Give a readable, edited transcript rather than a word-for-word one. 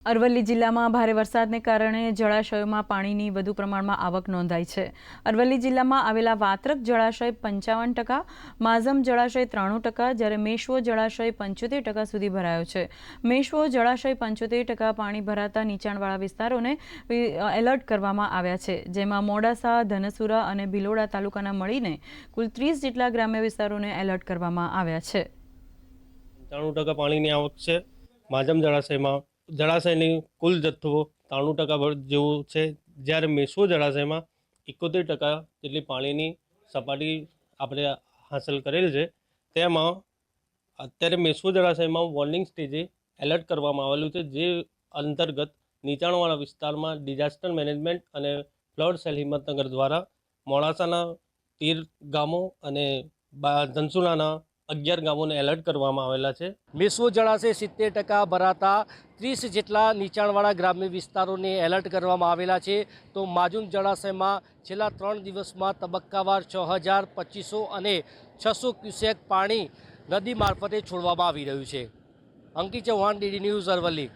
અરવલ્લી જિલ્લામાં ભારે વરસાદને કારણે જળાશયોમાં પાણીની વધુ પ્રમાણમાં આવક નોંધાઈ છે। અરવલ્લી જિલ્લામાં આવેલા વાત્રક જળાશય 55%, માઝમ જળાશય 93%, જ્યારે મેશ્વો જળાશય 75% સુધી ભરાયો છે। મેશ્વો જળાશય 75% પાણી ભરાતા નીચાણવાળા વિસ્તારોને એલર્ટ કરવામાં આવ્યા છે, જેમાં મોડાસા, ધનસુરા અને ભિલોડા તાલુકાના મળીને કુલ 30 જેટલા ગ્રામ્ય વિસ્તારોને એલર્ટ કરવામાં આવ્યા છે। 95% પાણીની આવક છે। માઝમ જળાશયની કુલ જથ્થો 93% જેવું છે, જ્યારે મેશ્વો જળાશયમાં 71% જેટલી પાણીની સપાટી આપણે હાંસલ કરેલ છે। તેમાં અત્યારે મેશ્વો જળાશયમાં વોર્નિંગ સ્ટેજે એલર્ટ કરવામાં આવેલું છે, જે અંતર્ગત નીચાણવાળા વિસ્તારમાં ડિઝાસ્ટર મેનેજમેન્ટ અને ફ્લડ સેલ હિંમતનગર દ્વારા મોડાસાના 13 ગામો અને ધનસુરાના 11 ગામોને એલર્ટ કરવામાં આવેલા છે। મેશ્વો જળાશય 70% ભરાતા 30 જેટલા નીચાણવાળા ગ્રામ્ય વિસ્તારોને એલર્ટ કરવામાં આવેલા છે, તો માઝમ જળાશયમાં છેલ્લા 3 દિવસમાં તબક્કાવાર 6200 અને 600 ક્યુસેક પાણી નદી મારફતે છોડવામાં આવી રહ્યું છે। અંકિત ચૌહાણ, DD ન્યૂઝ, અરવલ્લી।